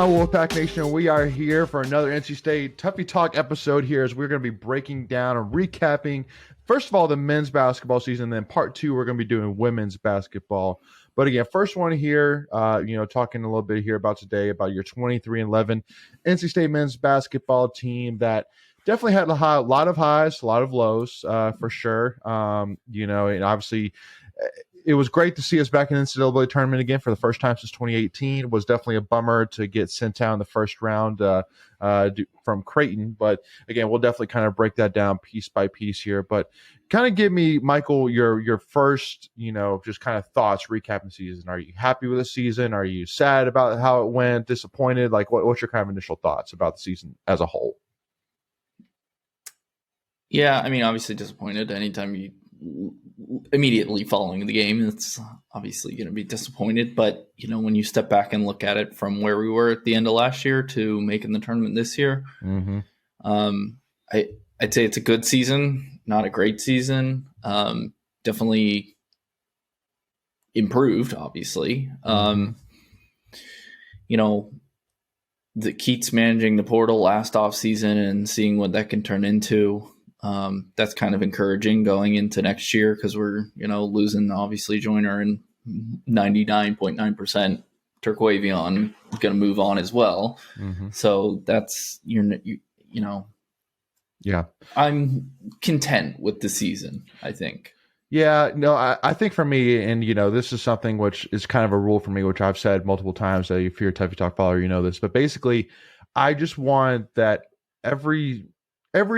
on, Wolfpack Nation? We are here for another NC State Tuffy Talk episode here as we're going to be breaking down and recapping, first of all, the men's basketball season. Then part two, we're going to be doing women's basketball. But again, first one here, talking a little bit here about today, about your 23-11 NC State men's basketball team that definitely had a lot of highs, a lot of lows, for sure. And obviously it was great to see us back in the NCAA tournament again for the first time since 2018. It was definitely a bummer to get sent out in the first round from Creighton. But again, we'll definitely kind of break that down piece by piece here. But kind of give me, Michael, your first, just kind of thoughts recapping the season. Are you happy with the season? Are you sad about how it went? Disappointed? Like, what's your kind of initial thoughts about the season as a whole? Yeah, I mean, obviously disappointed. Anytime you immediately following the game, it's obviously going to be disappointed. But, when you step back and look at it from where we were at the end of last year to making the tournament this year, I'd say it's a good season, not a great season. Definitely improved, obviously. The Keatts managing the portal last offseason and seeing what that can turn into. That's kind of encouraging going into next year because we're, losing obviously Joyner and 99.9% Turquavion going to move on as well. So that's, yeah, I'm content with the season, I think. Yeah, no, I think for me, and this is something which is kind of a rule for me, which I've said multiple times. If you're a Tuffy Talk follower, you know this. But basically, I just want that every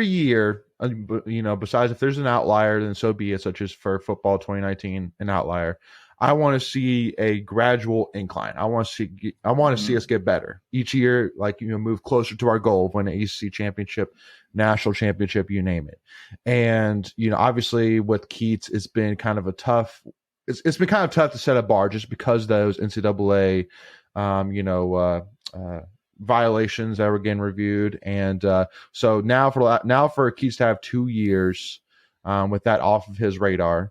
year, besides if there's an outlier, then so be it, such as for football 2019, an outlier. I want to see a gradual incline. I want to see us get better each year, move closer to our goal of winning an ACC championship, national championship, you name it. And, obviously with Keatts, it's been kind of it's been kind of tough to set a bar just because those NCAA, violations that were getting reviewed. And so now for Keatts to have 2 years with that off of his radar,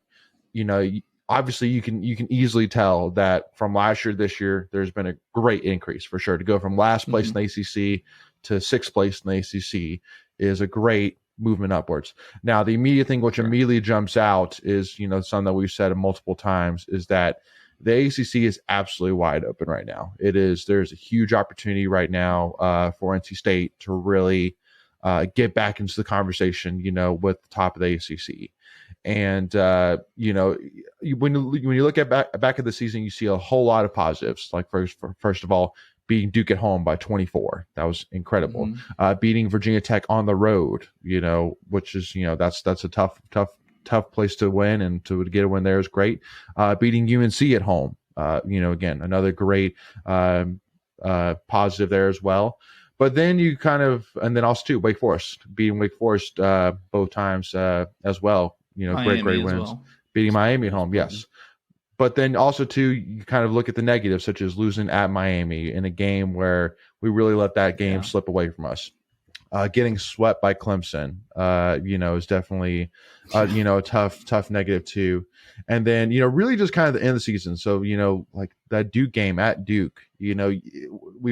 obviously you can easily tell that from last year to this year, there's been a great increase for sure. To go from last place in the ACC to sixth place in the ACC is a great movement upwards. Now, the immediate thing which immediately jumps out is, something that we've said multiple times, is that the ACC is absolutely wide open right now. There's a huge opportunity right now for NC State to really get back into the conversation, with the top of the ACC. And, when you look at back at the season, you see a whole lot of positives. Like first of all, beating Duke at home by 24. That was incredible. Beating Virginia Tech on the road, which is, that's a tough place to win, and to get a win there is great. Beating UNC at home, again, another great positive there as well. But then and then also too, Wake Forest, beating Wake Forest both times as well. Great wins. Well. Beating Miami at home, yes. But then also too, you kind of look at the negatives, such as losing at Miami in a game where we really let that game slip away from us. Getting swept by Clemson, is definitely, a tough negative too. And then, really just kind of the end of the season. So, like that Duke game at Duke, we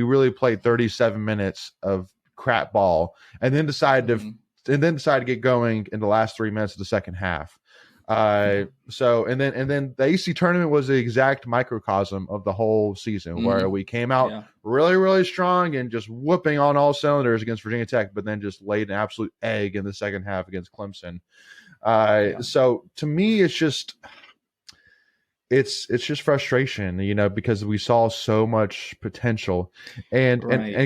really played 37 minutes of crap ball and then decided to get going in the last 3 minutes of the second half. And then the AC tournament was the exact microcosm of the whole season, where we came out really, really strong and just whooping on all cylinders against Virginia Tech, but then just laid an absolute egg in the second half against Clemson. So to me, it's just frustration, because we saw so much potential. And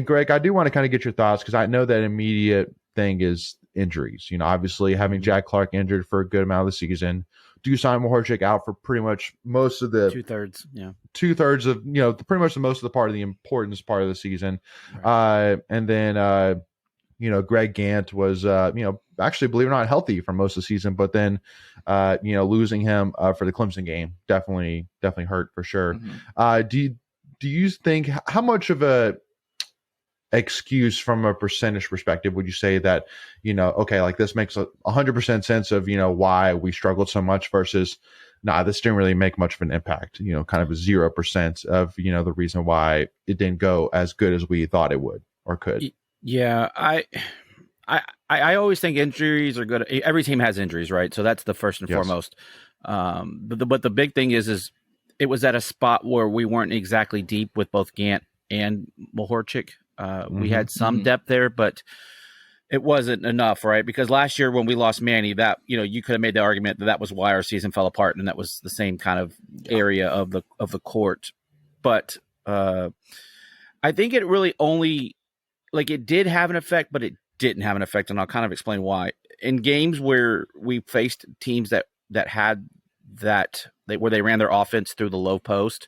Greg, I do want to kind of get your thoughts, because I know that immediate thing is injuries. Obviously having Jack Clark injured for a good amount of the season, Dusan Mahorchik out for pretty much most of the two-thirds of pretty much the most of the part of the importance part of the season. And then Greg Gant was actually, believe it or not, healthy for most of the season, but then losing him for the Clemson game definitely hurt for sure. Do you think, how much of a excuse from a percentage perspective would you say that, okay, like this makes 100% sense of, why we struggled so much, versus nah, this didn't really make much of an impact. Kind of a 0% of the reason why it didn't go as good as we thought it would or could. Yeah, I always think injuries are good. Every team has injuries, right? So that's the first and foremost. But the big thing is it was at a spot where we weren't exactly deep with both Gant and Mahorchik. We had some depth there, but it wasn't enough, right? Because last year when we lost Manny, that you could have made the argument that was why our season fell apart, and that was the same kind of area of the court. But I think it really only it did have an effect, but it didn't have an effect, and I'll kind of explain why. In games where we faced teams that had where they ran their offense through the low post,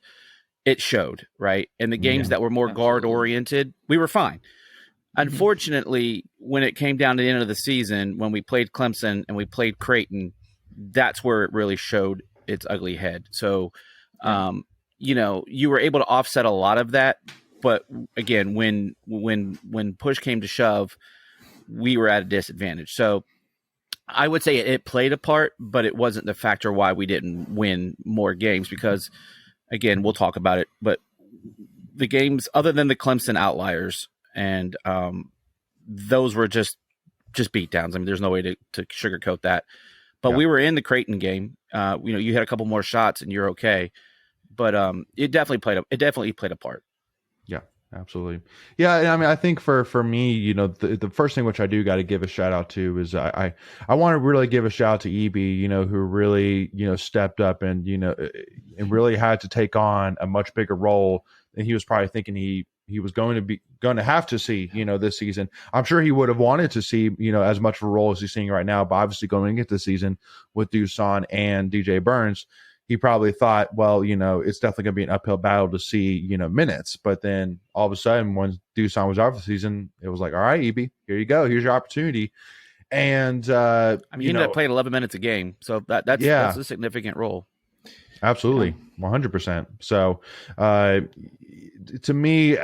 it showed, right? In the games that were more guard oriented, we were fine. Unfortunately, when it came down to the end of the season, when we played Clemson and we played Creighton, that's where it really showed its ugly head. So, you were able to offset a lot of that, but again, when push came to shove, we were at a disadvantage. So I would say it played a part, but it wasn't the factor why we didn't win more games because, again, we'll talk about it, but the games other than the Clemson outliers, and those were just beatdowns. I mean, there's no way to sugarcoat that. But we were in the Creighton game. You had a couple more shots and you're okay. But it definitely played a part. Yeah, absolutely. Yeah, and I mean, I think for me, the first thing which I do got to give a shout out to is I want to really give a shout out to EB, who really stepped up and and really had to take on a much bigger role than he was probably thinking he was going to have to see, this season. I'm sure he would have wanted to see, as much of a role as he's seeing right now, but obviously going into the season with Dusan and DJ Burns, he probably thought, well, it's definitely going to be an uphill battle to see, minutes. But then all of a sudden, when Dusan was out for the season, it was like, all right, EB, here you go. Here's your opportunity. And, he ended up playing 11 minutes a game. So that's a significant role. Absolutely. 100%. So, to me,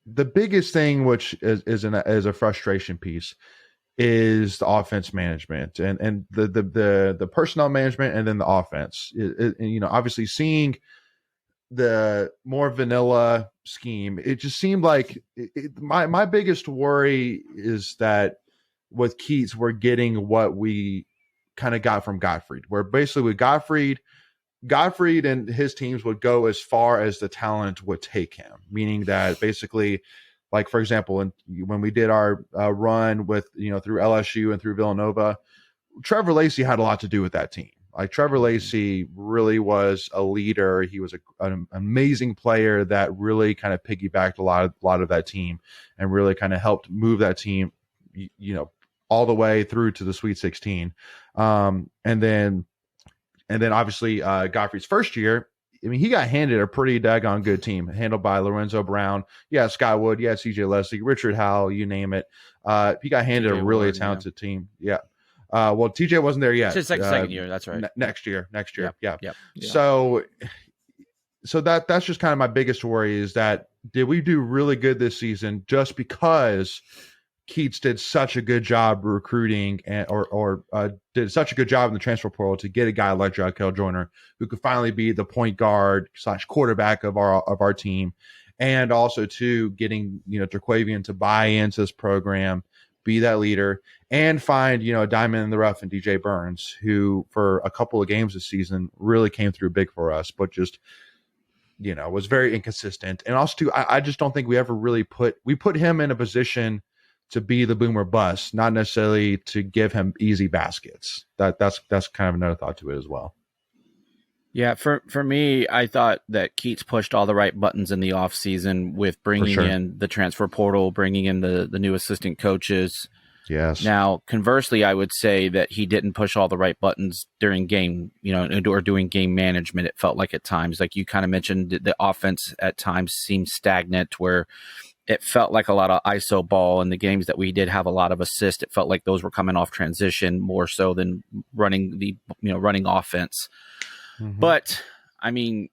the biggest thing, which is a frustration piece, is the offense management and the personnel management, and then the offense. Obviously seeing the more vanilla scheme, it just seemed like my biggest worry is that with Keatts, we're getting what we kind of got from Gottfried, where basically with Gottfried and his teams would go as far as the talent would take him, meaning that basically, like, for example, when we did our run with, through LSU and through Villanova, Trevor Lacey had a lot to do with that team. Like, Trevor Lacey really was a leader. He was an amazing player that really kind of piggybacked a lot of that team and really kind of helped move that team, all the way through to the Sweet 16. And then obviously Godfrey's first year, I mean, he got handed a pretty daggone good team, handled by Lorenzo Brown. Yeah, Scott Wood. Yeah, CJ Leslie, Richard Howell, you name it. He got handed a really talented team. Yeah. Well, TJ wasn't there yet. It's his second year. That's right. Next year. Yeah. So that's just kind of my biggest worry, is that did we do really good this season just because Keatts did such a good job recruiting or did such a good job in the transfer portal to get a guy like Jarkel Joyner, who could finally be the point guard / quarterback of our team, and also to getting Terquavian to buy into this program, be that leader, and find a diamond in the rough in DJ Burns, who for a couple of games this season really came through big for us, but just was very inconsistent. And also too, I just don't think we ever really put him in a position to be the boomer bust, not necessarily to give him easy baskets. That's kind of another thought to it as well. Yeah, for me, I thought that Keatts pushed all the right buttons in the offseason with bringing in the transfer portal, bringing in the new assistant coaches. Yes. Now, conversely, I would say that he didn't push all the right buttons during game, or doing game management. It felt like at times, like you kind of mentioned, the offense at times seemed stagnant, where it felt like a lot of ISO ball in the games that we did have a lot of assists. It felt like those were coming off transition more so than running offense. Mm-hmm. But I mean,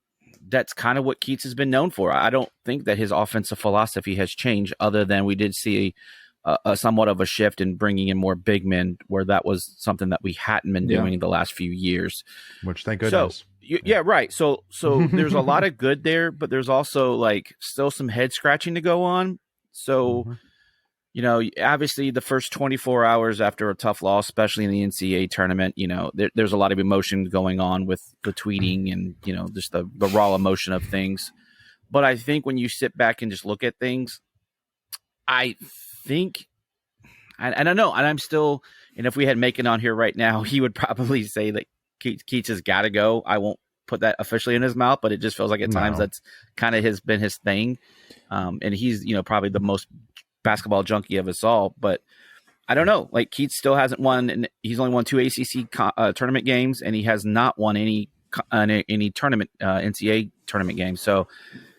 that's kind of what Keatts has been known for. I don't think that his offensive philosophy has changed, other than we did see a somewhat of a shift in bringing in more big men, where that was something that we hadn't been doing the last few years. Which, thank goodness. So, Yeah, right. So there's a lot of good there, but there's also like still some head scratching to go on. So, obviously the first 24 hours after a tough loss, especially in the NCAA tournament, there's a lot of emotion going on with the tweeting and, just the raw emotion of things. But I think when you sit back and just look at things, I think, I don't know, and I'm still, and if we had Macon on here right now, he would probably say that Keatts has got to go. I won't put that officially in his mouth, but it just feels like at times that's kind of been his thing. And he's, probably the most basketball junkie of us all, but I don't know. Like Keatts still hasn't won, and he's only won 2 ACC tournament games, and he has not won any tournament NCAA tournament games. So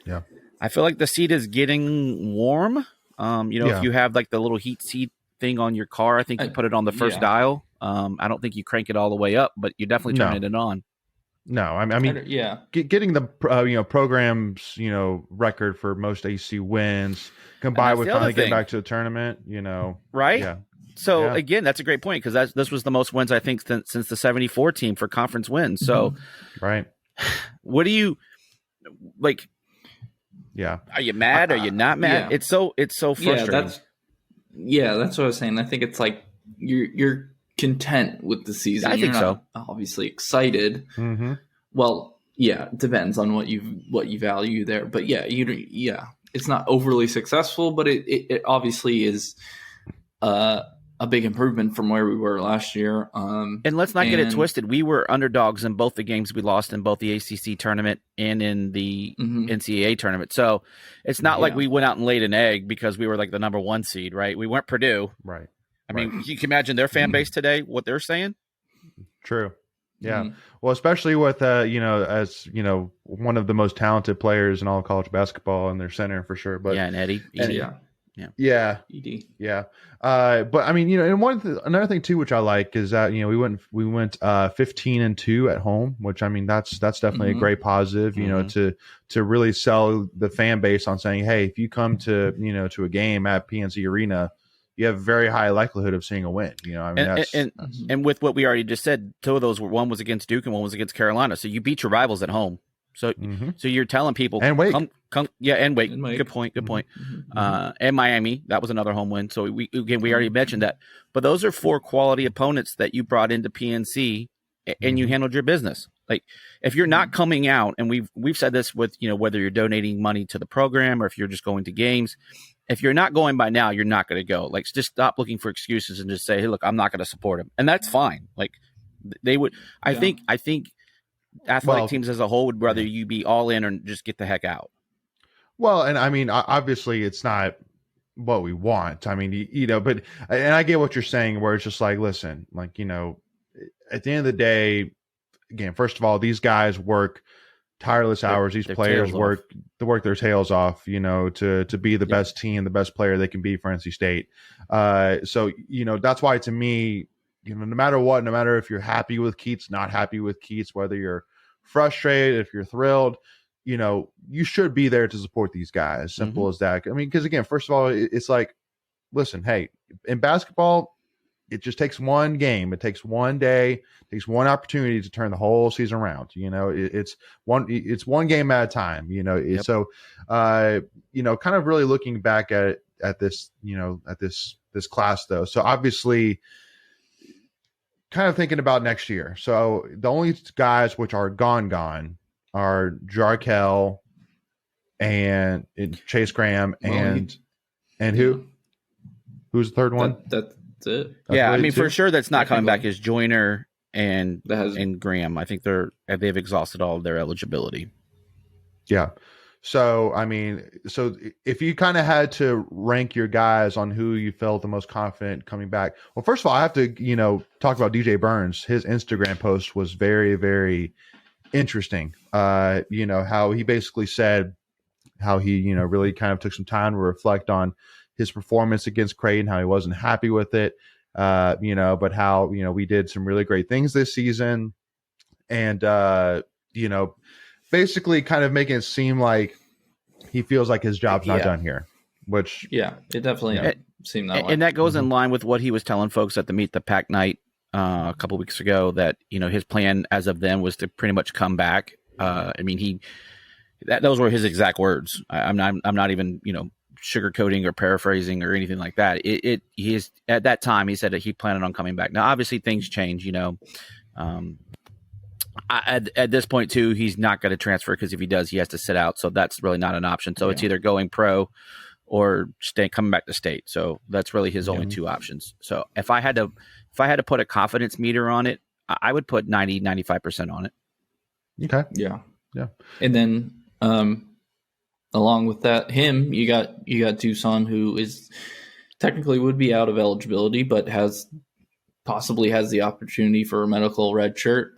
yeah, I feel like the seat is getting warm. If you have like the little heat seat thing on your car, I think you put it on the first dial. I don't think you crank it all the way up, but you're definitely turning it on. No, I mean, getting the program's record for most AC wins combined with finally getting back to the tournament, right? Yeah. So again, that's a great point because this was the most wins I think since the '74 team for conference wins. So, right. What do you like? Yeah. Are you mad? Are you not mad? Yeah. It's so frustrating. That's what I was saying. I think it's like you're content with the season. I think so. Obviously excited. Mm-hmm. Well, yeah, it depends on what you value there. But it's not overly successful, but it obviously is a big improvement from where we were last year. And let's not get it twisted. We were underdogs in both the games we lost in both the ACC tournament and in the NCAA tournament. So it's not like we went out and laid an egg because we were like the number 1 seed, right? We weren't Purdue. Right. I mean, you can imagine their fan base today, what they're saying. True. Yeah. Well, especially with, as, one of the most talented players in all of college basketball and their center for sure. But and Eddie. Yeah. ED. Yeah. But I mean, and another thing too, which I like is that, we went 15-2 at home, which I mean, that's definitely a great positive, to really sell the fan base on saying, hey, if you come to, to a game at PNC Arena, you have a very high likelihood of seeing a win. I mean, and with what we already just said, 2 of those were, one was against Duke and one was against Carolina. So you beat your rivals at home. So so you're telling people and Wake. Come, and Wake. Good point. And Miami, that was another home win. So we already mentioned that. But those are 4 quality opponents that you brought into PNC and you handled your business. Like if you're not coming out, and we've said this with whether you're donating money to the program or if you're just going to games. If you're not going by now, you're not going to go. Like, just stop looking for excuses and just say, "Hey, look, I'm not going to support him," and that's fine. Like, they would. I think athletic teams as a whole would rather you be all in or just get the heck out. Well, and I mean, obviously, it's not what we want. I mean, but and I get what you're saying, where it's just like, listen, like at the end of the day, again, first of all, these guys work tireless hours. These players work their tails off, to be the best team, the best player they can be for NC State. So, that's why to me, no matter what, no matter if you're happy with Keatts, not happy with Keatts, whether you're frustrated, if you're thrilled, you should be there to support these guys. Simple as that. I mean, because again, first of all, it's like, listen, hey, in basketball, it just takes one game. It takes one day. It takes one opportunity to turn the whole season around. It's one game at a time. So kind of really looking back at this, at this class though. So obviously, kind of thinking about next year. So the only guys which are gone are Jarkel and Chase Graham and who? Who's the third one? That's it. I mean, for sure, that's not coming back is Joyner and Graham. I think they've exhausted all of their eligibility. Yeah. So, I mean, if you kind of had to rank your guys on who you felt the most confident coming back, well, first of all, I have to, talk about DJ Burns. His Instagram post was very, very interesting. How he basically said how he, really kind of took some time to reflect on his performance against Creighton, how he wasn't happy with it, but how, we did some really great things this season. And, basically kind of making it seem like he feels like his job's not done here, which. Yeah, it definitely seemed that way. And that goes in line with what he was telling folks at the Meet the Pack night a couple weeks ago that his plan as of then was to pretty much come back. I mean, those were his exact words. I'm not even sugarcoating or paraphrasing or anything like that. He is, at that time he said that he planned on coming back. Now, obviously, things change. At this point too, he's not going to transfer because if he does, he has to sit out. So that's really not an option. So it's either going pro or coming back to state. So that's really his only two options. So if I had to put a confidence meter on it, I would put 95% on it. Okay. Yeah. Yeah. And then along with that, you got Dusan, who is technically would be out of eligibility, but possibly has the opportunity for a medical red shirt.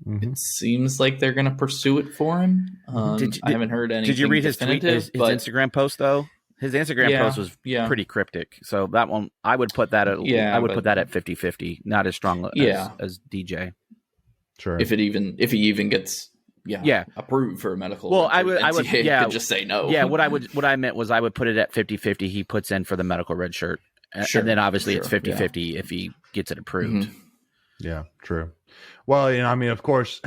It seems like they're going to pursue it for him. I haven't heard anything. Did you read his tweet, his Instagram post though? His Instagram post was pretty cryptic. So that one, I would put that at, put that at 50-50, not as strong as DJ. Sure. If he even gets approved for a medical. Well, I would could just say no. Yeah, what I meant was I would put it at 50-50. He puts in for the medical red shirt. And then obviously it's 50-50 if he gets it approved. Mm-hmm. Yeah, true. Well, I mean, of course,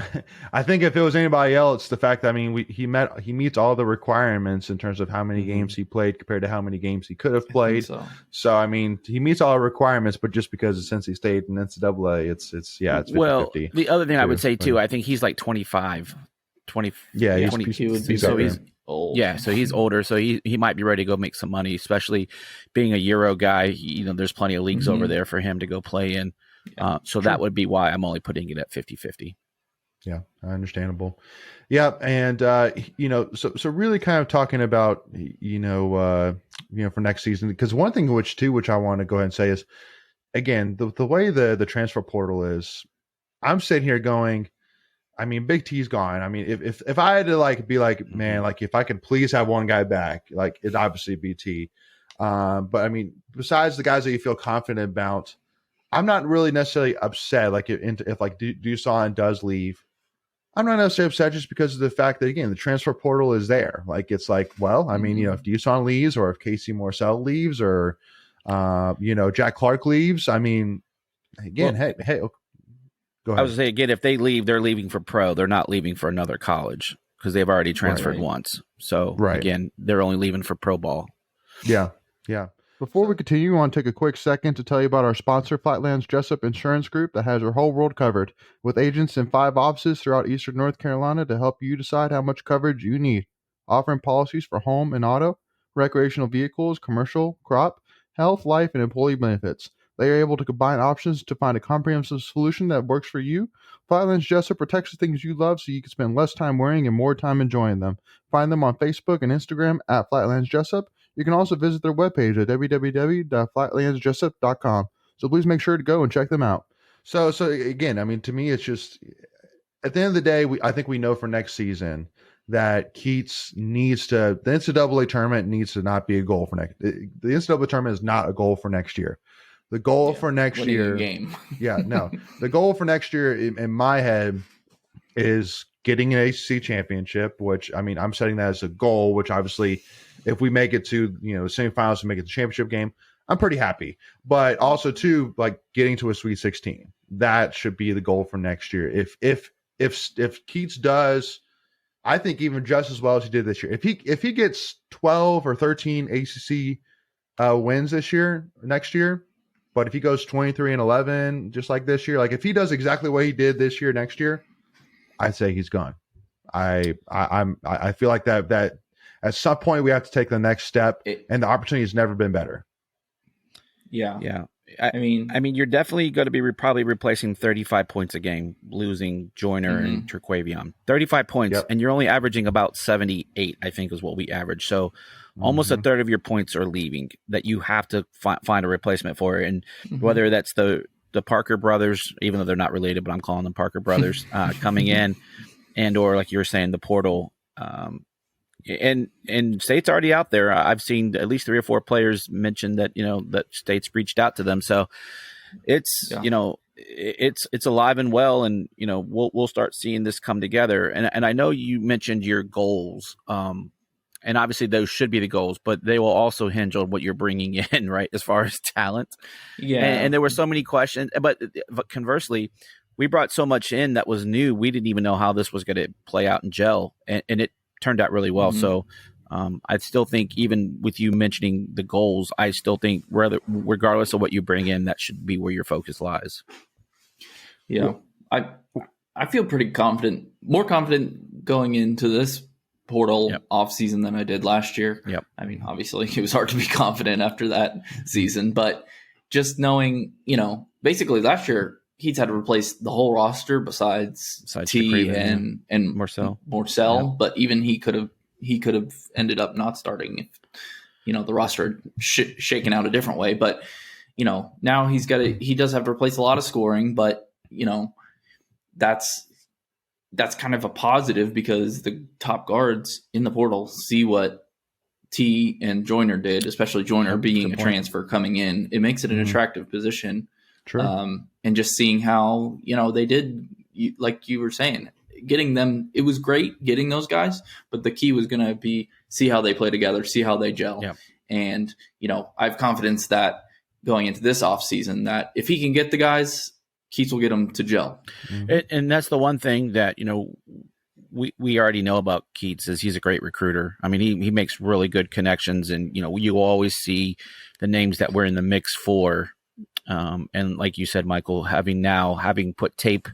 I think if it was anybody else, the fact that, I mean, he meets all the requirements in terms of how many games he played compared to how many games he could have played. So, I mean, he meets all the requirements, but just because it's Cincy State and NCAA, it's 50-50. Well, the other thing I would say too, I think he's like 25, 20. Yeah, he's 22, so he's old. Yeah, so he's older, so he might be ready to go make some money, especially being a Euro guy. There's plenty of leagues over there for him to go play in. So that would be why I'm only putting it at 50-50. Yeah, understandable. Yeah, and so really kind of talking about for next season, because one thing which I want to go ahead and say is, again, the way the transfer portal is, I'm sitting here going, I mean, Big T's gone. I mean, if I had to be like, man, like if I could please have one guy back, like it'd obviously be T. But I mean, besides the guys that you feel confident about, I'm not really necessarily upset. Like if like Dusan does leave, I'm not necessarily upset just because of the fact that, again, the transfer portal is there. Like, it's like, well, I mean, if Dusan leaves or if Casey Morcell leaves or, Jack Clark leaves, I mean, again, hey, go ahead. I was saying, again, if they leave, they're leaving for pro. They're not leaving for another college because they've already transferred once. So again, they're only leaving for pro ball. Yeah. Yeah. Before we continue, I want to take a quick second to tell you about our sponsor, Flatlands Jessup Insurance Group, that has your whole world covered, with agents in 5 offices throughout eastern North Carolina to help you decide how much coverage you need, offering policies for home and auto, recreational vehicles, commercial, crop, health, life, and employee benefits. They are able to combine options to find a comprehensive solution that works for you. Flatlands Jessup protects the things you love so you can spend less time worrying and more time enjoying them. Find them on Facebook and Instagram at Flatlands Jessup. You can also visit their webpage at www.flatlandsjessup.com. So please make sure to go and check them out. So again, I mean, to me, it's just, at the end of the day, I think we know for next season that Keatts needs to, the NCAA tournament needs to not be a goal for next. The NCAA tournament is not a goal for next year. The goal for next year, the goal for next year in my head is getting an ACC championship, which, I mean, I'm setting that as a goal, which obviously, if we make it to, the semifinals and make it the championship game, I'm pretty happy. But also too, like getting to a Sweet 16, that should be the goal for next year. If Keatts does, I think even just as well as he did this year, if he gets 12 or 13 ACC wins next year, but if he goes 23-11, just like this year, like if he does exactly what he did this year, next year, I'd say he's gone. I feel like that at some point we have to take the next step, and the opportunity has never been better. Yeah. I mean, you're definitely going to be probably replacing 35 points a game, losing Joyner and Terquavion. 35 points, and you're only averaging about 78, I think is what we average. So almost a third of your points are leaving that you have to find a replacement for. And whether that's the Parker brothers, even though they're not related, but I'm calling them Parker brothers, coming in, and or like you were saying, the portal. And State's already out there. I've seen at least 3 or 4 players mention that, that State's reached out to them. So it's, it's alive and well, and, we'll start seeing this come together. And I know you mentioned your goals. And obviously those should be the goals, but they will also hinge on what you're bringing in, right? As far as talent. Yeah. And there were so many questions, but conversely, we brought so much in that was new. We didn't even know how this was going to play out and gel. And it turned out really well. So I still think, even with you mentioning the goals, I still think regardless of what you bring in, that should be where your focus lies. Yeah. I feel pretty confident, more confident going into this portal off season than I did last year. Yep. I mean, obviously it was hard to be confident after that season, but just knowing, basically last year Keatts had to replace the whole roster besides T and Marcel. But even he could have ended up not starting if, the roster shaken out a different way. But, now he does have to replace a lot of scoring, but, that's kind of a positive because the top guards in the portal see what T and Joyner did, especially Joyner being a transfer coming in. It makes it an attractive position. True. And just seeing how, they did, like you were saying, getting them, it was great getting those guys, but the key was going to be see how they play together, see how they gel. Yeah. And, I have confidence that going into this offseason that if he can get the guys, Keatts will get them to gel. And that's the one thing that, we already know about Keatts is he's a great recruiter. I mean, he makes really good connections, and, you always see the names that we're in the mix for. And like you said, Michael, having put tape,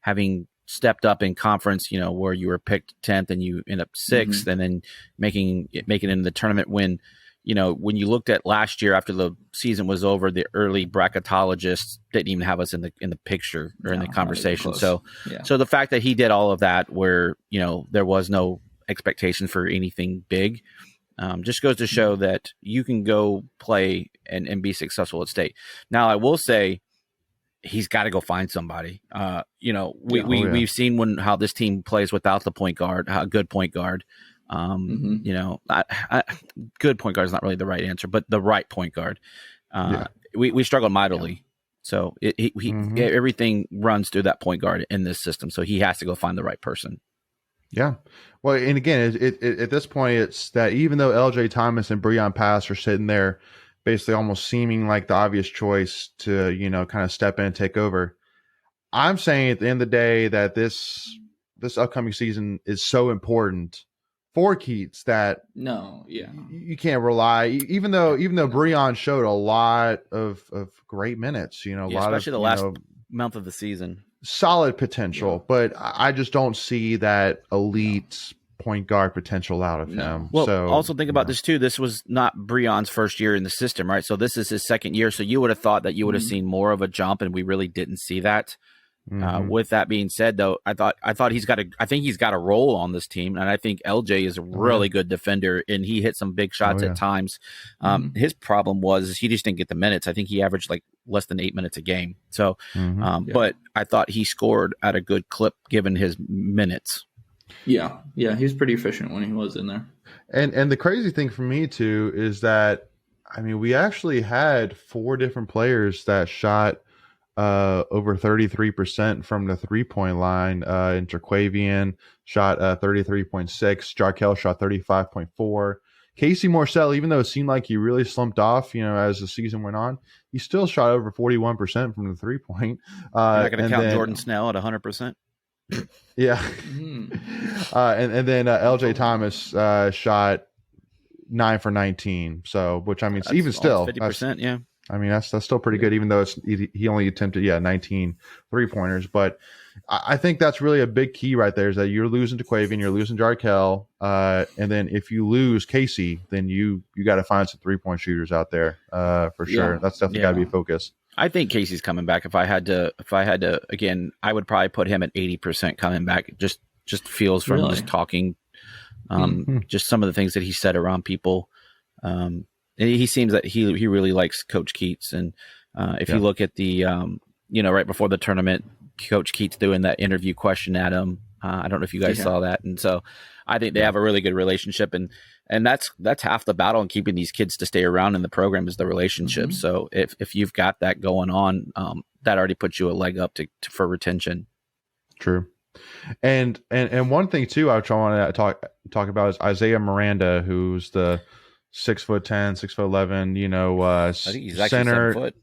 having stepped up in conference, where you were picked 10th and you end up 6th, and then making it into the tournament when you looked at last year after the season was over, the early bracketologists didn't even have us in the picture or in the conversation. So the fact that he did all of that where, there was no expectation for anything big, just goes to show that you can go play and be successful at state. Now, I will say he's got to go find somebody. We've seen how this team plays without the point guard, a good point guard. Good point guard is not really the right answer, but the right point guard. We struggled mightily. So everything runs through that point guard in this system. So he has to go find the right person. Yeah. Well, and again, at this point, it's that even though LJ Thomas and Breon Pass are sitting there basically almost seeming like the obvious choice to, kind of step in and take over, I'm saying at the end of the day that this upcoming season is so important for Keatts that you can't rely, even though Breon showed a lot of great minutes, especially the last month of the season, solid potential, but I just don't see that elite point guard potential out of him. Well, so also think about this too. This was not Breon's first year in the system, right? So this is his second year. So you would have thought that you would have seen more of a jump, and we really didn't see that. With that being said, though, I think he's got a role on this team, and I think LJ is a really good defender, and he hit some big shots at times. His problem was he just didn't get the minutes. I think he averaged like less than 8 minutes a game. So, but I thought he scored at a good clip given his minutes. Yeah, he was pretty efficient when he was in there. And the crazy thing for me too is that we actually had 4 different players that shot over 33% from the 3-point line. Interquavian shot 33.6. Jarkel shot 35.4. Casey Morcell, even though it seemed like he really slumped off, as the season went on, he still shot over 41% from the 3-point. You're not going to count Jordan Snell at 100%. Yeah. And then LJ Thomas shot 9 for 19. So, which that's even still 50%. Yeah. That's still pretty good, even though he only attempted 19 3-pointers. But I think that's really a big key right there is that you're losing to Quavian, you're losing Jarkel, and then if you lose Casey, then you got to find some 3-point shooters out there for sure. That's definitely got to be a focus. I think Casey's coming back. If I had to again, I would probably put him at 80% coming back. Just feels from just talking, just some of the things that he said around people. He seems that he really likes Coach Keatts, and if you look at the right before the tournament, Coach Keatts doing that interview question at him. I don't know if you guys saw that, and so I think they have a really good relationship, and that's half the battle in keeping these kids to stay around in the program is the relationship. So if you've got that going on, that already puts you a leg up for retention. True. And one thing too, I want to talk about is Isaiah Miranda, who's the 6'10", 6'11", I think he's actually center. 7 foot.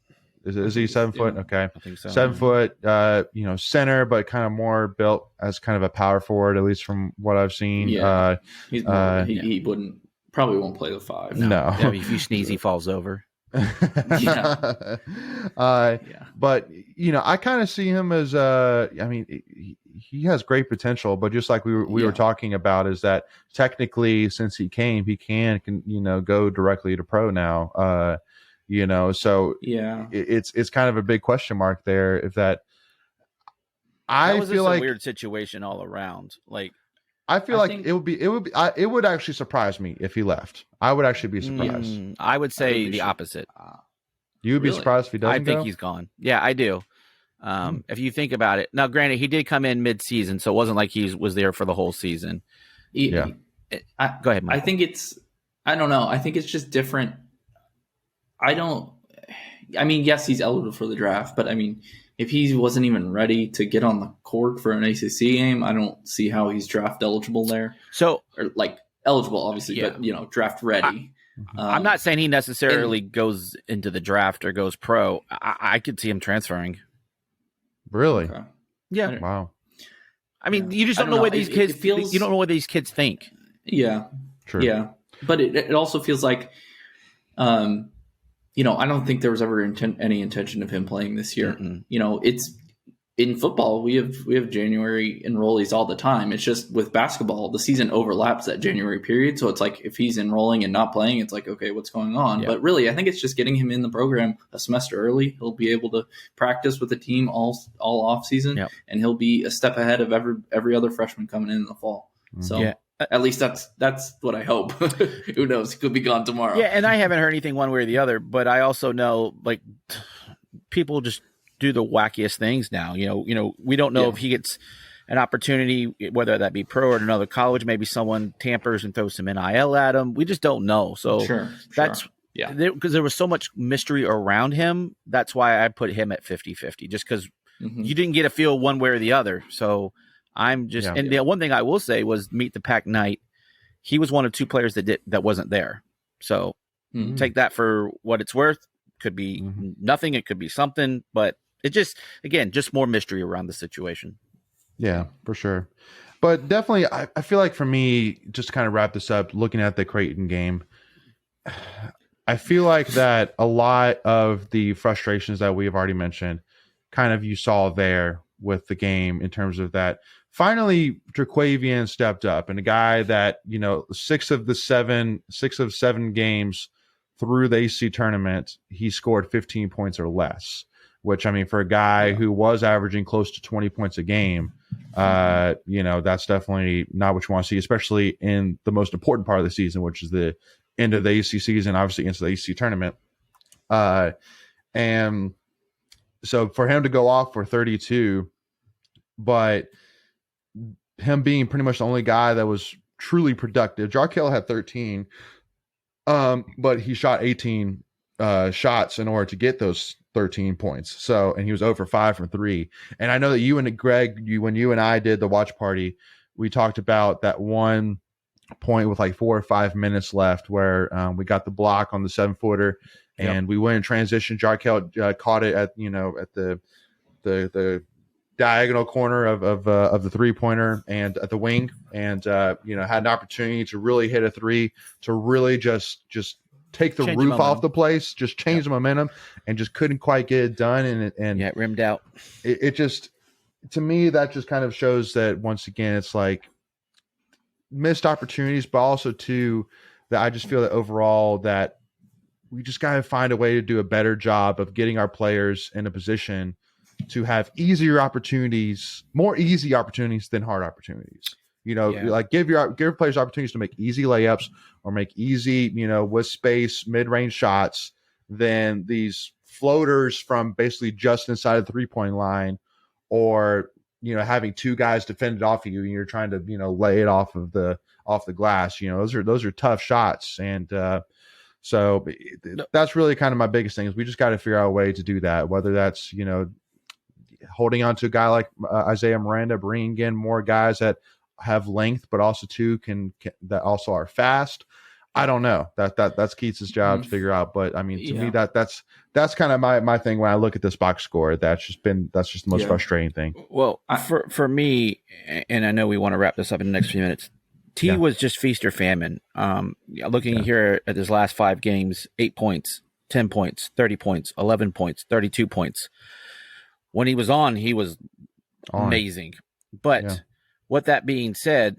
Is he 7 foot? Okay, I think so. 7 foot. Center, but kind of more built as kind of a power forward, at least from what I've seen. Yeah, he's more, he probably won't play the 5. No. Yeah, if you sneeze, he falls over. Yeah. But I kind of see him as he has great potential, but just like we were talking about, is that technically since he can go directly to pro now. So it's kind of a big question mark there. If that was feel like a weird situation all around. Like I feel it would actually surprise me if he left. I would actually be surprised. I would say the opposite. You would be surprised if he doesn't. I think he's gone. Yeah, I do. If you think about it, now granted, he did come in mid-season, so it wasn't like he was there for the whole season. Go ahead, Mike. I don't know. I think it's just different. Yes, he's eligible for the draft, but if he wasn't even ready to get on the court for an ACC game, I don't see how he's draft eligible there. So, or like eligible, obviously, but draft ready. I'm not saying he necessarily goes into the draft or goes pro. I could see him transferring. Really? Okay. Yeah. Wow. You just don't know what these kids. You don't know what these kids think. Yeah. True. Yeah, but it also feels like, I don't think there was ever any intention of him playing this year. Mm-mm. It's in football, we have January enrollees all the time. It's just with basketball, the season overlaps that January period. So it's like if he's enrolling and not playing, it's like, okay, what's going on? Yeah. But really, I think it's just getting him in the program a semester early. He'll be able to practice with the team all off season, and he'll be a step ahead of every other freshman coming in the fall. So at least that's what I hope. Who knows? He could be gone tomorrow. Yeah, and I haven't heard anything one way or the other, but I also know people just do the wackiest things now. We don't know if he gets an opportunity, whether that be pro or at another college. Maybe someone tampers and throws some NIL at him. We just don't know. So that's because there was so much mystery around him. That's why I put him at 50-50, just because you didn't get a feel one way or the other. So I'm just the one thing I will say was Meet the Pack night. He was one of 2 players that wasn't there. So take that for what it's worth. Could be nothing. It could be something, but it just more mystery around the situation. Yeah, for sure. But definitely, I feel like for me, just to kind of wrap this up, looking at the Creighton game, I feel like that a lot of the frustrations that we have already mentioned, kind of you saw there with the game in terms of that. Finally, Jaquavian stepped up, and a guy that 6 of 7 games through the AC tournament, he scored 15 points or less. Which, for a guy who was averaging close to 20 points a game, that's definitely not what you want to see, especially in the most important part of the season, which is the end of the AC season, obviously into the AC tournament. And so for him to go off for 32, but him being pretty much the only guy that was truly productive, Jarkel had 13, but he shot 18 shots in order to get those 13 points. So, and he was 0 for 5 from 3. And I know that you and Greg, when you and I did the watch party, we talked about that one point with like 4 or 5 minutes left where we got the block on the 7-footer and we went in transition. Jarkel caught it at the diagonal corner of the 3-pointer and at the wing, and had an opportunity to really hit a 3 to really just take the roof off the place, just change the momentum, and just couldn't quite get it done. And it rimmed out. It just, to me, that just kind of shows that once again, it's like missed opportunities, but also too that I just feel that overall that we just got to find a way to do a better job of getting our players in a position to have easier opportunities, more easy opportunities than hard opportunities. Like give players opportunities to make easy layups or make easy, with space, mid-range shots than these floaters from basically just inside the 3-point line, or, having 2 guys defend it off of you and you're trying to, lay it off the glass. Those are tough shots. And so that's really kind of my biggest thing is we just got to figure out a way to do that, whether that's, holding on to a guy like Isaiah Miranda, bringing in more guys that have length, but also can that also are fast. I don't know. That's Keatts' job to figure out. But I mean, to me, that's kind of my thing when I look at this box score. That's just the most frustrating thing. Well, for me, and I know we want to wrap this up in the next few minutes. T was just feast or famine. Looking here at his last 5 games, 8 points, 10 points, 30 points, 11 points, 32 points. When he was on, he was amazing. But with that being said,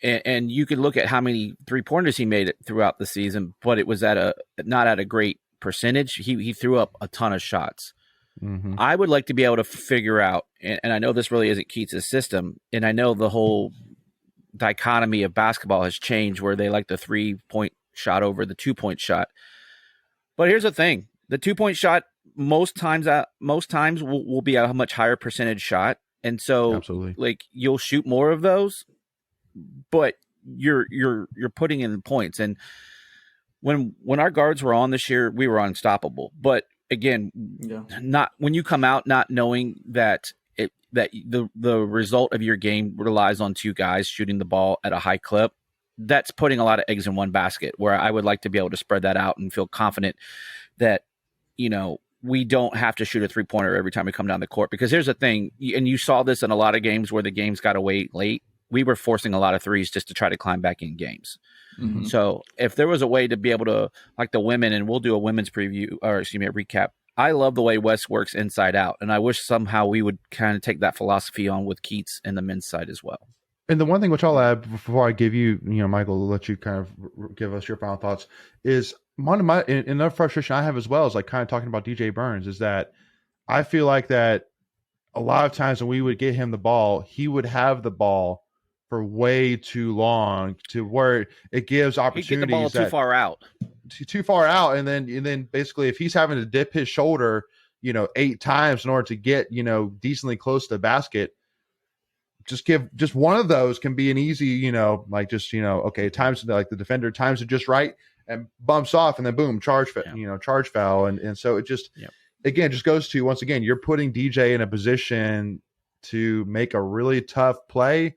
and you could look at how many 3-pointers he made throughout the season, but it was not at a great percentage. He threw up a ton of shots. Mm-hmm. I would like to be able to figure out, and I know this really isn't Keatts' system, and I know the whole dichotomy of basketball has changed where they like the 3-point shot over the 2-point shot. But here's the thing. The 2-point shot most times will be a much higher percentage shot. And so absolutely, like you'll shoot more of those, but you're putting in points. And when our guards were on this year, we were unstoppable. But again, not when you come out not knowing that the result of your game relies on 2 guys shooting the ball at a high clip, that's putting a lot of eggs in one basket, where I would like to be able to spread that out and feel confident that, we don't have to shoot a 3-pointer every time we come down the court. Because here's the thing, and you saw this in a lot of games where the games got away late, we were forcing a lot of threes just to try to climb back in games. Mm-hmm. So if there was a way to be able to, like the women, and we'll do a women's preview, or a recap, I love the way Wes works inside out, and I wish somehow we would kind of take that philosophy on with Keatts and the men's side as well. And the one thing which I'll add before I give you, Michael, let you kind of give us your final thoughts, is one of my another frustration I have as well is like kind of talking about DJ Burns, is that I feel like that a lot of times when we would get him the ball, he would have the ball for way too long to where it gives opportunities. He'd get the ball too far out. And then basically if he's having to dip his shoulder, 8 times in order to get, decently close to the basket, just one of those can be an easy, okay, times like the defender times it just right and bumps off, and then boom, charge foul. And so it just, again, just goes to, once again, you're putting DJ in a position to make a really tough play,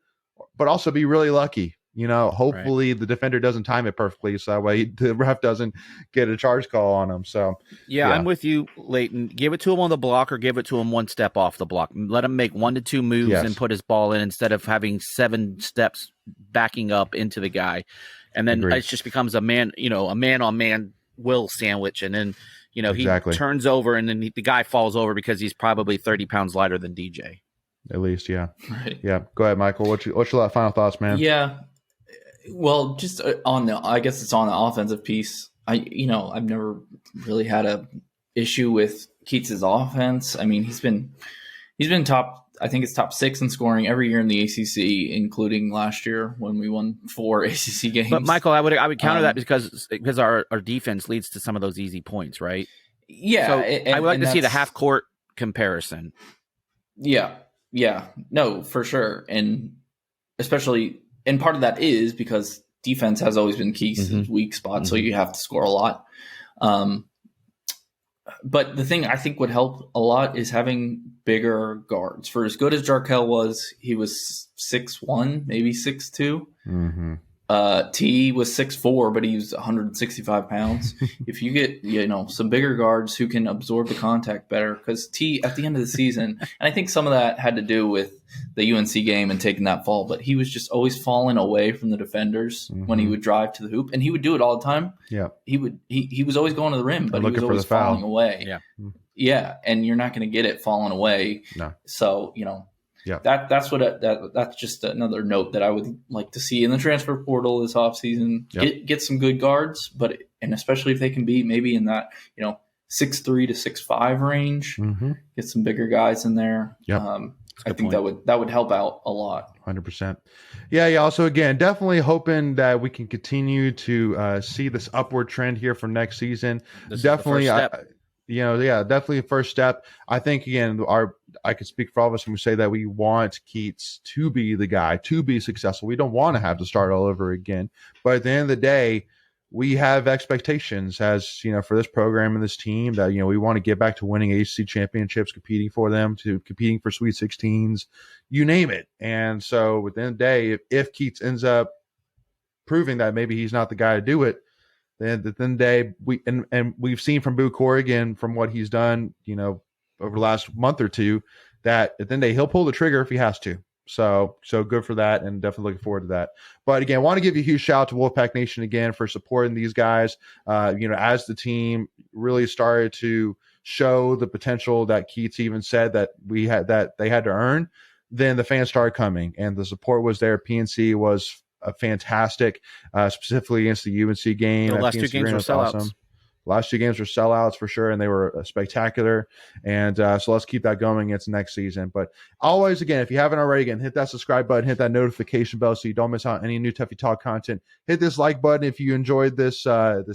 but also be really lucky. Hopefully the defender doesn't time it perfectly, so that way the ref doesn't get a charge call on him. So yeah, I'm with you, Leighton. Give it to him on the block, or give it to him one step off the block. Let him make 1 to 2 moves and put his ball in, instead of having 7 steps backing up into the guy. And then it just becomes a man-on-man will sandwich, and then he turns over, and then the guy falls over because he's probably 30 pounds lighter than DJ. At least, yeah. Right. Yeah. Go ahead, Michael. What's your final thoughts, man? Yeah. Well, just I guess it's on the offensive piece. I've never really had a issue with Keatts' offense. I mean, he's been top. I think it's top 6 in scoring every year in the ACC, including last year when we won 4 ACC games. But Michael, I would counter that because our defense leads to some of those easy points, right? Yeah. So I would like to see the half court comparison. Yeah. Yeah. No, for sure. And especially. And part of that is because defense has always been Keatts' weak spot, so you have to score a lot. But the thing I think would help a lot is having bigger guards. For as good as Jarkel was, he was 6'1", maybe 6'2". Mm-hmm. T was 6'4", but he was 165 pounds. If you get some bigger guards who can absorb the contact better, because T at the end of the season, and I think some of that had to do with the UNC game and taking that fall, but he was just always falling away from the defenders when he would drive to the hoop, and he would do it all the time. Yeah, he was always going to the rim, but he was always falling away. Yeah, and you're not going to get it falling away. No, so yeah, that's just another note that I would like to see in the transfer portal this offseason. Get some good guards, and especially if they can be maybe in that 6'3" to 6'5" range. Mm-hmm. Get some bigger guys in there. I think that would help out a lot. 100%. Yeah. Also, again, definitely hoping that we can continue to see this upward trend here for next season. Definitely, definitely a first step. I think again, I could speak for all of us when we say that we want Keatts to be the guy, to be successful. We don't want to have to start all over again. But at the end of the day, we have expectations as, for this program and this team that, we want to get back to winning ACC championships, competing for them, to competing for Sweet 16s, you name it. And so within the day, if Keatts ends up proving that maybe he's not the guy to do it, then at the end of the day, we've seen from Boo Corrigan, from what he's done, over the last month or two, that at the end of the day, he'll pull the trigger if he has to. So good for that, and definitely looking forward to that. But again, I want to give you a huge shout out to Wolfpack Nation again for supporting these guys. As the team really started to show the potential that Keatts even said that they had to earn, then the fans started coming, and the support was there. PNC was fantastic, specifically against the UNC game. The last two games were sellouts. Awesome. Last two games were sellouts for sure, and they were spectacular. And so let's keep that going into next season. But always, again, if you haven't already, again, hit that subscribe button, hit that notification bell so you don't miss out on any new Tuffy Talk content. Hit this like button if you enjoyed this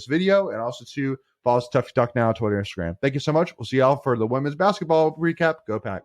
video, and also to follow us Tuffy Talk now on Twitter and Instagram. Thank you so much. We'll see y'all for the women's basketball recap. Go Pack.